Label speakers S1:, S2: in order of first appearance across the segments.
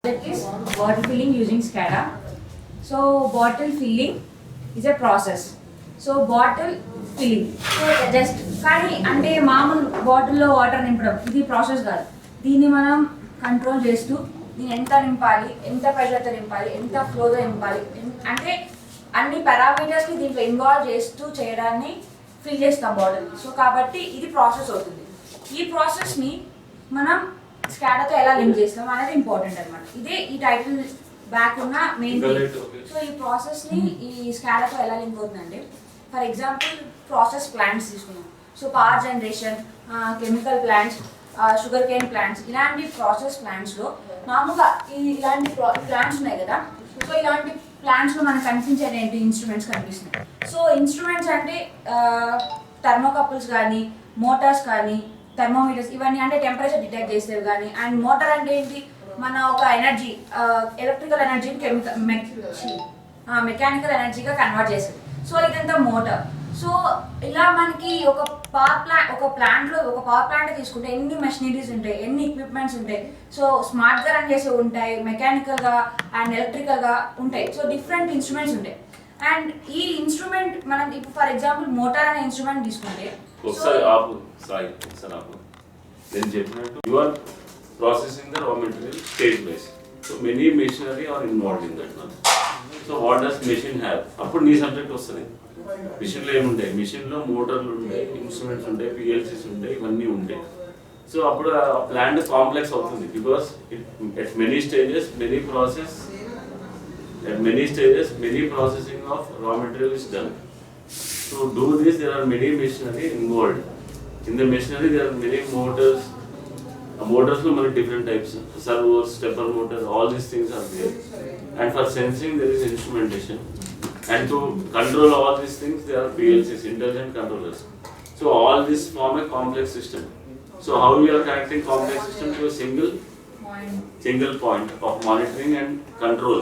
S1: That is bottle filling using SCADA. So bottle filling is a process. So bottle filling. So just కానీ అంటే మామూలు బాటిల్లో water నింపడం ఇది ప్రాసెస్ కాదు. దీన్ని మనం కంట్రోల్ చేస్తూ దీన్ని ఎంత నింపాలి, ఎంత ప్రెషర్తో నింపాలి, ఎంత ఫ్లోతో నింపాలి అంటే అన్ని పారామీటర్స్ని దీంట్లో ఇన్వాల్వ్ చేస్తూ చేయడాన్ని ఫిల్ చేస్తాం బాటిల్. సో కాబట్టి ఇది ప్రాసెస్ అవుతుంది. ఈ ప్రాసెస్ని మనం స్కాడాతో ఎలా లింక్ చేస్తాం అనేది ఇంపార్టెంట్ అనమాట. ఇదే ఈ టైటిల్ బ్యాక్ ఉన్న మెయిన్ థింగ్. సో ఈ ప్రాసెస్ని ఈ స్కాడాతో ఎలా లింక్ అవుతుందంటే ఫర్ ఎగ్జాంపుల్ ప్రాసెస్ ప్లాంట్స్ తీసుకున్నాం. So power generation, chemical plants, sugar cane plants, ఇలాంటి ప్రాసెస్ ప్లాంట్స్లో మామూలుగా ఇలాంటి ప్లాంట్స్ ఉన్నాయి కదా. సో ఇలాంటి ప్లాంట్స్లో మనకు కనిపించేది ఏంటి, ఇన్స్ట్రుమెంట్స్ కనిపిస్తున్నాయి. సో ఇన్స్ట్రుమెంట్స్ అంటే థర్మోకపుల్స్ కానీ, మోటార్స్ కానీ, థర్మోమీటర్స్, ఇవన్నీ అంటే టెంపరేచర్ డిటెక్ట్ చేసేవి కానీ. అండ్ మోటార్ అంటే ఏంటి, మన ఒక ఎనర్జీ ఎలక్ట్రికల్ ఎనర్జీని మెకానికల్ ఎనర్జీగా కన్వర్ట్ చేసేది. సో ఇదంతా మోటార్. సో ఇలా మనకి ఒక పవర్ ప్లాంట్ తీసుకుంటే ఎన్ని మెషినరీస్ ఉంటాయి, ఎన్ని ఎక్విప్మెంట్స్ ఉంటాయి. సో స్మార్ట్గా రన్ చేసేవి ఉంటాయి, మెకానికల్గా అండ్ ఎలక్ట్రికల్గా ఉంటాయి. సో డిఫరెంట్ ఇన్స్ట్రుమెంట్స్ ఉంటాయి. అండ్ ఈ ఇన్స్ట్రుమెంట్ మనం ఇప్పుడు ఫర్ ఎగ్జాంపుల్ మోటార్ అనే ఇన్స్ట్రుమెంట్ తీసుకుంటే
S2: నేను చెప్పినట్టు you are processing the raw material stage base. So many machinery are involved in that. So what does machine have, అప్పుడు నీ సబ్జెక్ట్ వస్తుంది. మిషన్లో ఏముంటాయి, మిషన్లో మోటార్లు ఉంటాయి, ఇన్స్ట్రుమెంట్స్ ఉంటాయి, పిఎల్సీస్ ఉంటాయి, ఇవన్నీ ఉంటాయి. సో అప్పుడు ఆ ప్లాంట్ కాంప్లెక్స్ అవుతుంది because at many stages many processing of raw material is done. To do this there are many machinery involved. In the machinery there are many motors. Motors lo many different types, servos, stepper motor, all these things are there. And for sensing there is instrumentation. And to control all these things there are PLCs, intelligent controllers. So all this form a complex system. So how we are connecting complex system to a single point of monitoring and control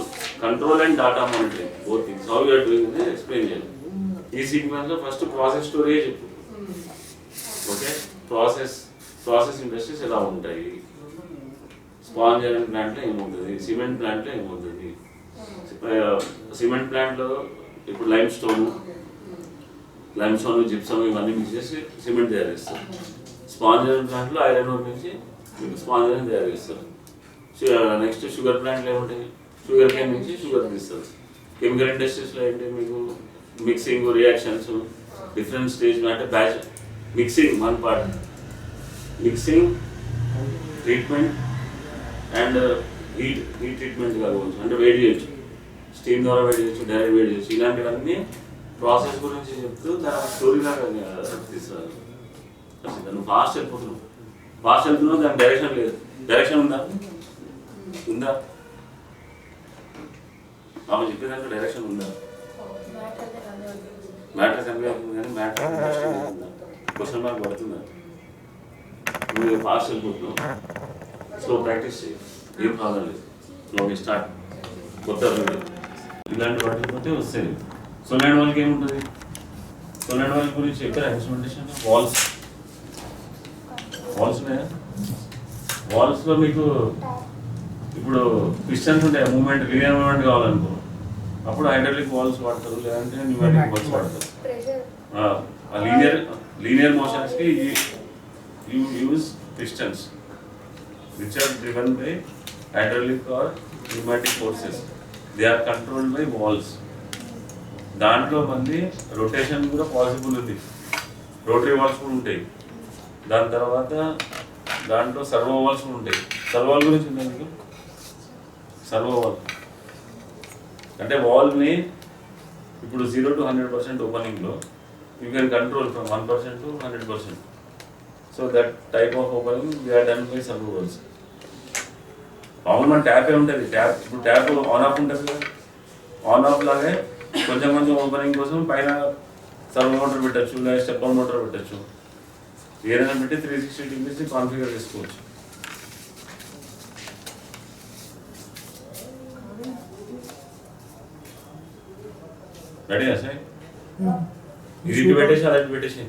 S2: and data monitoring, both things. How we are doing is explain here. This sequence of first process storage. Okay, process industries ఎలా ఉంటాయి, sponge iron ప్లాంట్లో ఏముంటుంది, cement ప్లాంట్లో ఏముంటుంది. Cement ప్లాంట్లో ఇప్పుడు lime stone, gypsum ఇవన్నీ mix చేసి సిమెంట్ తయారు చేస్తారు. స్పాంజ్ ఐరన్ ప్లాంట్లో ఐరన్ ఓర్ నుంచి స్పాంజ్ ఐరన్ తయారు చేస్తారు. నెక్స్ట్ షుగర్ ప్లాంట్లో ఏముంటాయి, షుగర్ కేన్ నుంచి షుగర్ తీస్తారు. కెమికల్ ఇండస్ట్రీస్లో ఏంటి మీకు మిక్సింగ్, రియాక్షన్స్, డిఫరెంట్ స్టేజ్ అంటే batch mixing, one part mixing, treatment and heat treatment కావచ్చు, అంటే వేడి చేయొచ్చు, స్టీమ్ ద్వారా వేడి చేయొచ్చు, డైరెక్ట్ వేడి చేయొచ్చు. ఇలాంటివన్నీ ప్రాసెస్ గురించి చెప్తూ దాని స్టోరీలాగా తీస్తారు. నువ్వు ఫాస్ట్ వెళ్తున్నావు, దాని డైరెక్షన్ లేదు. డైరెక్షన్ ఉందా ఆమె చెప్పేదానికి డైరెక్షన్ ఉందా? మ్యాటర్ కన్వే అవుతుంది కానీ మ్యాటర్ క్వశ్చన్ మార్క్ పడుతుందా? నువ్వు ఫాస్ట్ వెళ్ళిపోతున్నావు, స్లో ప్రాక్టీస్ చేయి, ఏం ప్రాబ్లం లేదు. స్లోగా స్టార్ట్, కొత్త ఇలాంటి వాటితో వస్తాయి. సొలైడ్ వాళ్ళకి ఏముంటుంది, సొలైడ్ వాళ్ళ గురించి చెప్పారు ఇన్స్ట్రుమెంటేషన్. వాల్స్ ఉన్నాయా? వాల్స్లో మీకు ఇప్పుడు పిస్టన్స్ ఉంటాయి, మూమెంట్, లీనియర్ మూమెంట్ కావాలనుకో, అప్పుడు హైడ్రాలిక్ వాల్స్ వాడతారు, లేదంటే న్యూమాటిక్ వాల్స్ వాడతారు. లీనియర్ మోషన్స్కి you use pistons which are driven by hydraulic or pneumatic forces. They are controlled by valves. దాంట్లో మంది రొటేషన్ కూడా పాసిబుల్ ఉంది, రోటరీ వాల్స్ కూడా ఉంటాయి. దాని తర్వాత దాంట్లో సర్వో వాల్స్ కూడా ఉంటాయి. సర్వో వాల్ గురించి ఉందా మీకు? సర్వో వాల్ అంటే వాల్ని ఇప్పుడు 0 to 100% ఓపెనింగ్లో you can control from 1% to 100%. So that type of opening we are done by servo valves. మామూలు మన ట్యాపే ఉంటుంది, ఇప్పుడు ట్యాప్ ఆన్ ఆఫ్ ఉంటుంది కదా, ఆన్ ఆఫ్ లాగే కొంచెం ఓపెనింగ్ కోసం పైన సర్వో మోటార్ పెట్టచ్చు, లేదా స్టెప్పర్ మోటార్ పెట్టచ్చు. ఏదైనా పెట్టి 360 degrees కాన్ఫిగర్ చేసుకోవచ్చు. రెడీనా సార్? ఇది పెట్టేసి అలా పెట్టేసి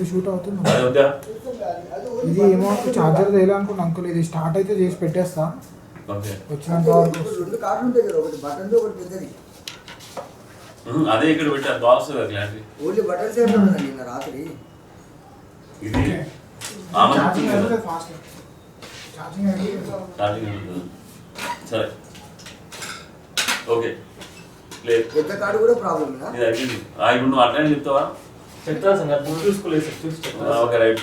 S3: షూట్ అవుతుంది. ఇది ఏమో చార్జర్ వేయాలనుకున్నా అంకుల్, ఇది స్టార్ట్ అయితే చేసి పెట్టేస్తా.
S2: ఓకే
S3: వచ్చినంత వరకు
S4: రెండు కార్డులు ఉంటాయి కదా, ఒకటి బటన్ ఒకటి పెద్దది.
S2: అదే ఇక్కడ పెట్టారు బాక్స్ కదా క్లారిటీ.
S4: ఓన్లీ బటన్ సేపు ఉన్నదండి నిన్న రాత్రి.
S2: ఇది ఆమె
S3: ఛార్జింగ్
S2: కదా
S3: అయితే ఫాస్ట్ ఛార్జింగ్ అయితే
S2: ఛార్జింగ్ ఉంటుంది. సరే ఓకే లేదు
S4: పెద్ద కార్డు కూడా ప్రాబ్లం
S2: ఇది అయిపోయింది. ఇప్పుడు నువ్వు అట్లనే చెప్తావా?
S5: చెప్తాను సార్, నాకు ముందు చూసుకోలేదు సార్, చూసి చెప్తాను.
S2: Okay right.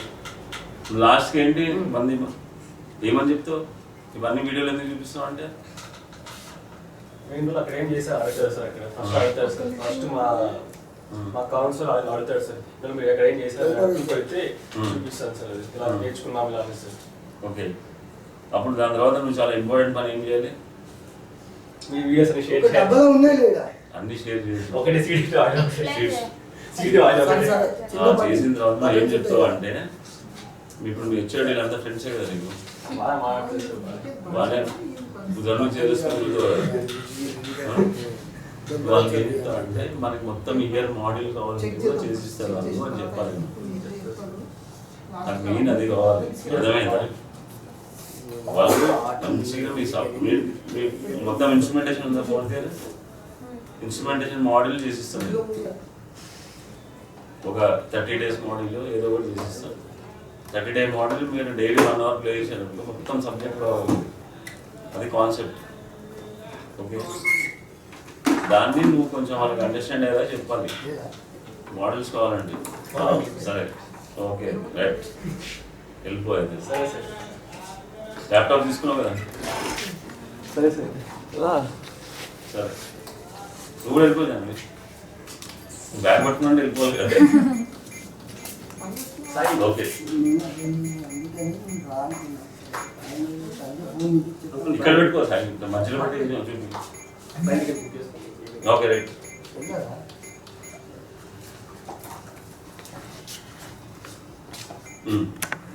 S2: లాస్ట్కి ఏంటి మంది ఏమని చెప్తావు? ఇవన్నీ వీడియోలు ఎందుకు చూపిస్తావు అంటే
S5: నేను అక్కడ ఏం చేశారు అడుగుతారు సార్, అక్కడ ఫస్ట్ అడుగుతారు సార్, ఫస్ట్ మా కౌన్సిల్ అడుగుతాడు సార్, మీరు ఎక్కడ ఏం చేశారు అయితే చూపిస్తాను సార్, అది ఇలా నేర్చుకున్నాం ఇలా అని సార్.
S2: ఓకే అప్పుడు దాని తర్వాత నువ్వు చాలా ఇంపార్టెంట్ పని ఏం చేయాలి?
S5: మీ వీడియోస్ అన్ని షేర్
S4: ఒక
S5: చేయాలి.
S4: డబ్బాలో ఉన్నాయి లేదా?
S2: అన్ని షేర్ చేసి
S5: ఒకటి CD audio
S2: sheets
S5: CD audio ఒకటి.
S2: చేసిన తర్వాత నువ్వు ఏం చెప్తావు అంటే ఇప్పుడు నువ్వు హెచ్ఓడి అంతా ఫ్రెండ్సే కదా నీకు
S5: బాగా మాట్లాడుతుంది సార్ బాగా.
S2: బాగానే జన్మ చేసుకుని వాళ్ళకి ఏం చెప్తావు అంటే మనకి మొత్తం ఇయర్ మోడల్ కావాలని కూడా చేసిస్తారు వాళ్ళు అని చెప్పాలి. నాకు మెయిన్ అది కావాలి. అర్థమైందా? వాళ్ళు మంచిగా మీ మొత్తం ఇన్స్ట్రుమెంటేషన్ ఉందా? ఫోన్ పేరు ఇన్స్ట్రుమెంటేషన్ మోడల్ చేసిస్తారు. ఒక 30 days మోడల్ ఏదో ఒకటి చేసిస్తారు. 30 day మోడల్ మీరు డైలీ 1 hour ప్లే చేసినప్పుడు మొత్తం సబ్జెక్ట్ కావాలి. అది కాన్సెప్ట్. ఓకే దాన్ని నువ్వు కొంచెం వాళ్ళకి అండర్స్టాండ్ అయ్యేలా చెప్పాలి. మోడల్స్ కావాలండి. సరే ఓకే రైట్ వెళ్ళిపోయింది.
S5: సరే సార్,
S2: ల్యాప్టాప్ తీసుకున్నావు కదా?
S5: సరే సార్.
S2: సరే నువ్వు కూడా వెళ్ళిపోయాను. బ్యాగ్ పట్టుకున్నాంటే వెళ్ళిపోవాలి కదా. ఓకే ఇక్కడ పెట్టుకో సార్, ఇంకా మధ్యలో పెట్టి చూపి.
S5: బయటికి పంపిస్తాను.
S2: Okay right.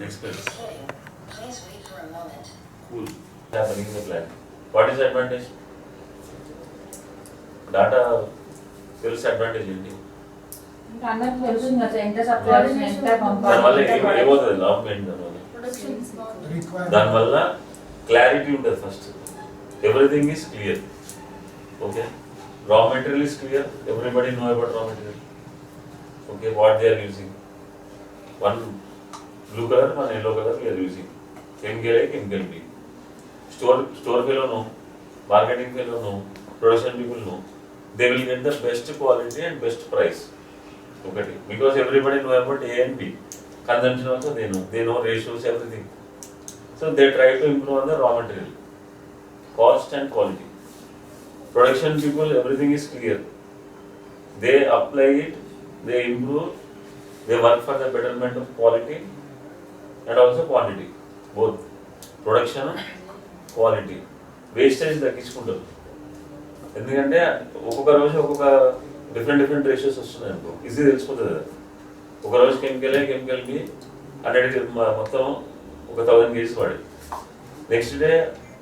S2: Next page. Cool. Happening in the plan. What is the advantage? Data తెలుసు అడ్వాంటేజ్ ఏంటి?
S1: ఇంకా అందరికి తెలుస్తుంది కదా ఎంత సప్లై అవుతుంది, ఎంత
S2: దానివల్ల
S1: పంపాలి.
S2: ఏమవుతుంది లాభం ఏంటి? దానివల్ల క్లారిటీ ఉంటుంది. First everything is clear. Okay raw material is clear. Everybody know about raw material. Okay what they are using. One blue colour, one yellow colour we are using. Chemical A, chemical B. Store fellow no, marketing fellow no, production people no. They will get the best quality and best price. Okay, because everybody know about A and B. Consumption also they know ratios, everything. So they try to improve on the raw material, cost and quality. Production people, everything is clear. They apply it, they improve, they work for the betterment of quality and also quantity, both production quality. Wastage తగ్గించుకుంటారు. ఎందుకంటే ఒక్కొక్క రోజు ఒక్కొక్క different ratios వస్తున్నాయి అనుకో, easy తెలిసిపోతుంది కదా. ఒక రోజు కెమికల్ ఏ, కెమికల్ బి 100 మొత్తం ఒక 1000 kgs వాడి, నెక్స్ట్ డే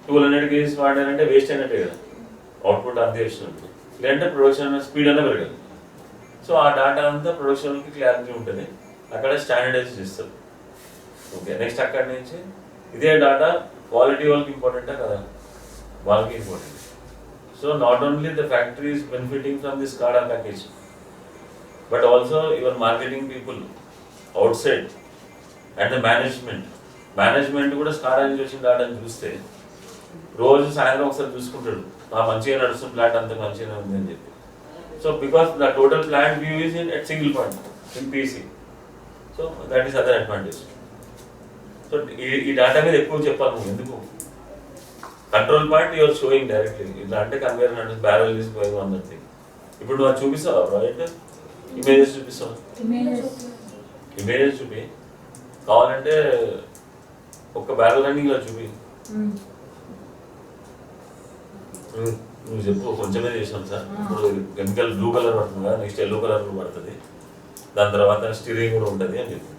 S2: 1200 kgs వాడారంటే వేస్ట్ అయినట్టే కదా, అవుట్పుట్ అంతే వచ్చినట్టు. లేదంటే ప్రొడక్షన్ స్పీడ్ అనే పెరగాలి. సో ఆ డాటా అంతా ప్రొడక్షన్కి క్లారిటీ ఉంటుంది. అక్కడ స్టాండర్డైజ్ చేస్తారు. ఓకే నెక్స్ట్ అక్కడి నుంచి ఇదే డాటా క్వాలిటీ వాళ్ళకి ఇంపార్టెంటా కదా? వాళ్ళకి important. So not only the factory is benefiting from this SCADA package, but also your marketing people out side and the management కూడా SCADA నుంచి వచ్చిన డాటాని చూస్తే రోజు సాయంత్రం ఒకసారి చూసుకుంటాడు, మంచిగా నడుస్తుంది ప్లాంట్, అంత మంచిగా ఉంది అని చెప్పి. So because the total plant view is in at single point in PC. So that is other advantage. సో ఈ డేటా మీద ఎక్కువ చెప్పాలి నువ్వు. ఎందుకు? Control point you're showing directly. ఇట్లా అంటే కన్వేర్ అంటే బ్యారల్ తీసిపోయేది అన్నది. ఇప్పుడు నువ్వు అది చూపిస్తావా? రైట్, ఇమేజెస్ చూపిస్తావు. ఇమేజెస్ చూపి, కావాలంటే ఒక బ్యారల్ రన్నింగ్ లో చూపి. నువ్వు చెప్పు, కొంచెమే చేసాం సార్. ఇప్పుడు కెమికల్ బ్లూ కలర్ పడుతుంది కదా, నెక్స్ట్ yellow కలర్ పడుతుంది, దాని తర్వాత స్టీరింగ్ కూడా ఉంటుంది అని చెప్పి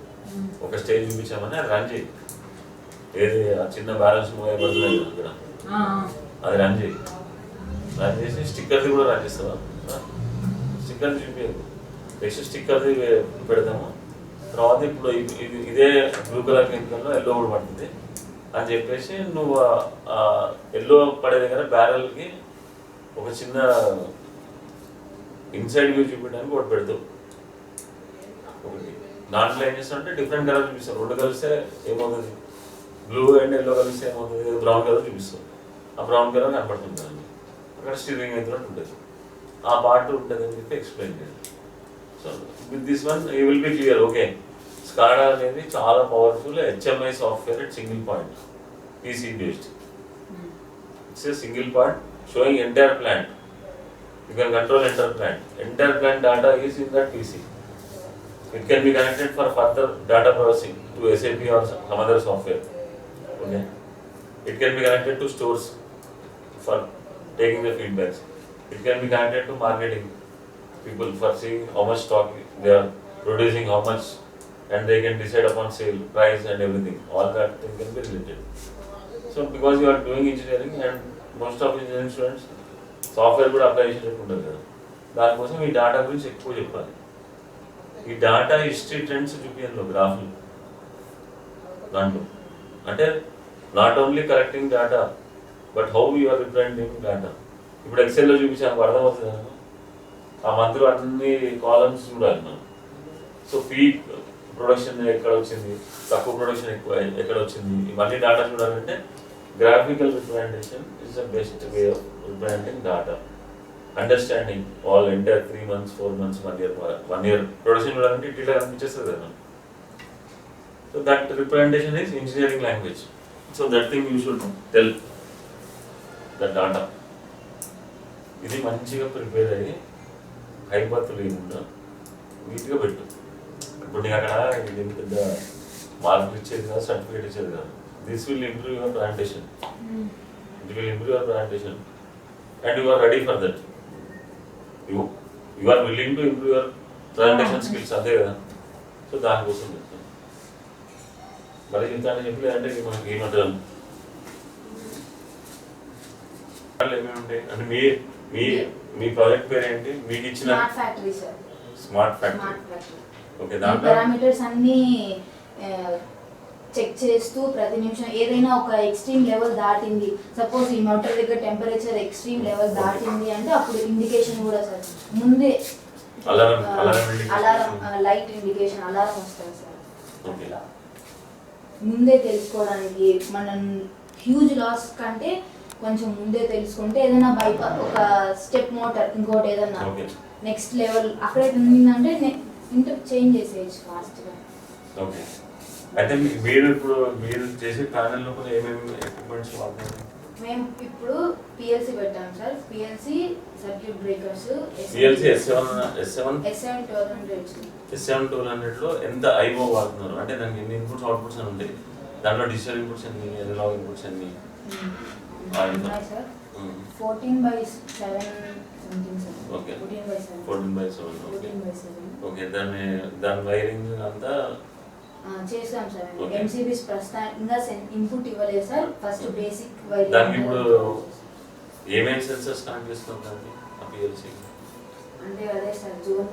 S2: ఒక స్టేజ్ చూపించామని అది రన్ చేయి. ఏది ఆ చిన్న బ్యాలెన్స్ మూవ్ అయిపోతున్నాయి ఇక్కడ, అది రన్ చేయి. రన్ చేసి స్టిక్కర్ది కూడా రన్ చేస్తావా? స్టిక్కర్ చూపించదు, నెక్స్ట్ స్టిక్కర్ది పెడతాము. తర్వాత ఇప్పుడు ఇదే బ్లూ కలర్ కెమికల్లో yellow కూడా పడుతుంది, అని చెప్పేసి నువ్వు ఎల్లో పడే దగ్గర బ్యారెల్కి ఒక చిన్న ఇన్సైడ్ వ్యూ చూపించడానికి ఒకటి పెడతావు ఒకటి. దాంట్లో ఏం చేస్తామంటే డిఫరెంట్ కలర్ చూపిస్తాం. రెండు కలిస్తే ఏమవుతుంది, బ్లూ అండ్ ఎల్లో కలిస్తే ఏమవుతుంది, బ్రౌన్ కలర్ చూపిస్తాం. ఆ బ్రౌన్ కలర్ కనపడుతుంది అండి. అక్కడ స్టీరింగ్ అయితే ఉంటుంది, ఆ పార్ట్ ఉంటుంది అని చెప్పి ఎక్స్ప్లెయిన్ చేయాలి. So with this one you will be clear. Okay, స్కాడా అనేది చాలా powerful HMI software at single point, PC based. It's a single part showing entire plant. You can control entire plant. Entire plant data is in that PC. It can be connected for further data processing to SAP or some other software. Okay. It can be connected to stores for taking the feedbacks. It can be connected to marketing people for seeing how much stock they are producing, how much, and they can decide upon sale, price and everything. All that thing can be related. So because you are doing engineering and most of engineering students software కూడా apply చేసేటట్టు ఉంటుంది కదా, దానికోసం ఈ data గురించి ఎక్కువ చెప్పాలి. ఈ డేటా హిస్టరీ ట్రెండ్స్ చూపించాను గ్రాఫ్లు దాంట్లో. అంటే not only collecting data but how you are representing data. ఇప్పుడు ఎక్సెల్లో చూపించాను అర్థమవుతుంది కదా, ఆ మంత్లో అన్ని కాలమ్స్ చూడాలి మనం. సో పీక్ ప్రొడక్షన్ ఎక్కడ వచ్చింది, తక్కువ ప్రొడక్షన్ ఎక్కువ ఎక్కడ వచ్చింది, ఇవన్నీ డేటా చూడాలంటే graphical representation is the best way of representing data. Understanding all entire 3 months 4 months 1 year production చూడాలంటే ఇట్లా కనిపించేస్తుంది కదా. So that representation is engineering language. So that thing you should tell that data. ఇది మంచిగా prepare అయ్యి హైపత్ లేకుండా నీట్గా పెట్టు. ఇప్పుడు నీకు అక్కడ ఇది పెద్ద మార్కులు ఇచ్చేది కదా, సర్టిఫికేట్ ఇచ్చేది కదా. This will improve your presentation. It will improve your presentation and you are ready for that. You are willing to improve your presentation skills, అంతే కదా. సో దానికోసం చెప్తాను. మరి చెప్తానని చెప్పలేదంటే మనకి ఏమంటారు ఏమేమి ఉంటాయి అంటే మీ మీ మీ ప్రాజెక్ట్ పేరు ఏంటి, మీకు ఇచ్చిన
S1: smart factory sir.
S2: Smart factory. Okay, దాంట్లో
S1: పారామీటర్స్ అన్ని చెక్ చేస్తూ ప్రతి నిమిషం ఏదైనా ఒక ఎక్స్ట్రీమ్ లెవెల్ దాటింది, సపోజ్ ఈ మోటార్ దగ్గర టెంపరేచర్ ఎక్స్ట్రీమ్ లెవెల్ దాటింది అంటే అప్పుడు ఇండికేషన్ కూడా సార్ ముందే అలారం లైట్ ఇండికేషన్ అలారం వస్తుంది సార్. అట్లా ముందే తెలుసుకోవడానికి మనం హ్యూజ్ లాస్ కంటే కొంచెం ముందే తెలుసుకుంటే ఏదైనా బైపాస్ ఒక స్టెప్ మోటార్ ఇంకోటి ఏదైనా నెక్స్ట్ లెవెల్ అక్కడే ఉండిందంటే ఇంటర్ చేంజ్ చేసేయచ్చు ఫాస్ట్గా.
S2: ఓకే, అయితే మీరు ఇప్పుడు మీరు చేసే ప్యానెల్ లోపల ఏమేమి ఎక్విప్మెంట్స్ వాడతారు?
S1: మేము ఇప్పుడు PLC పెట్టాం sir. PLC circuit breakers,
S2: PLC S7 1200 లో ఎంత IO వాడుతున్నారు అంటే దానికి ఎన్ని ఇన్పుట్స్ అవుట్పుట్స్ అని ఉంటాయి, దాంట్లో డిజిటల్ ఇన్పుట్స్ ఎన్ని, అనలాగ్ ఇన్పుట్స్ ఎన్ని?
S1: ఉన్నాయి sir. 14/7 something sir.
S2: Okay,
S1: 14/7.
S2: 14/7. Okay, దాని వైరింగ్ అంతా
S1: చేసాం సార్. MCBs ప్రస్తుతంగా ఇన్పుట్ ఇవ్వలేదు సార్. First basic wiring.
S2: దానికి ఇప్పుడు ఏమేమి సెన్సర్స్ కనెక్ట్ చేస్తాం దానికి ఆ PLC?
S1: అంటే అదే సార్, జోన్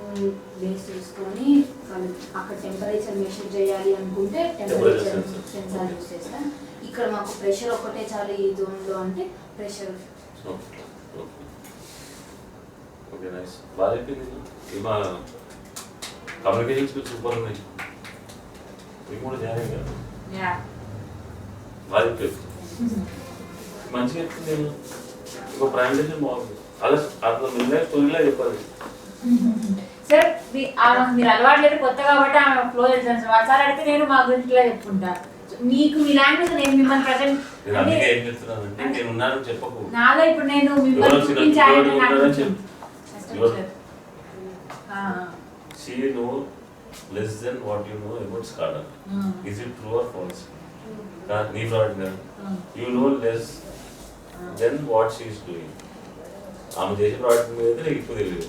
S1: బేస్ తీసుకొని అక్కడ టెంపరేచర్ మెషర్ చేయాలి అనుకుంటే టెంపరేచర్ సెన్సార్ యూస్ చేస్తాం. ఇక్కడ మాకు ప్రెషర్ ఒకటే చాలు ఈ జోన్లో అంటే ప్రెషర్.
S2: Okay, nice. బాగా చెప్పింది. మా కమ్యూనికేషన్ స్కిల్స్ సూపర్ ఉన్నాయి. ఇది కూడా జాయిన్ కదా, బాగా చెప్పేది మంచిగా చెప్తుంది. ఇంకో ప్రెజెంటేషన్ బాగుంది. అలా అట్లా ముందే స్టోరీలా చెప్పాలి
S1: సార్. మీరు అలవాటు లేదు కొత్త కాబట్టి ఆమె ఫ్లో చేస్తాను సార్. ఒకసారి అడిగితే నేను మా గురించి ఇలా చెప్పుకుంటాను. మీకు మీ లాంగ్వేజ్ నేను మిమ్మల్ని ప్రజెంట్
S2: ఏం చెప్తున్నానంటే నేను ఉన్నాను చెప్పకు.
S1: నాలో ఇప్పుడు నేను మిమ్మల్ని చూపించాలి.
S2: She know less than what you know about SCADA. Is it true or false? Nee fraud ga. You know less than what she is doing. ఆమె చేసే ప్రాడక్ట్ మీద ఎక్కువ తెలియదు.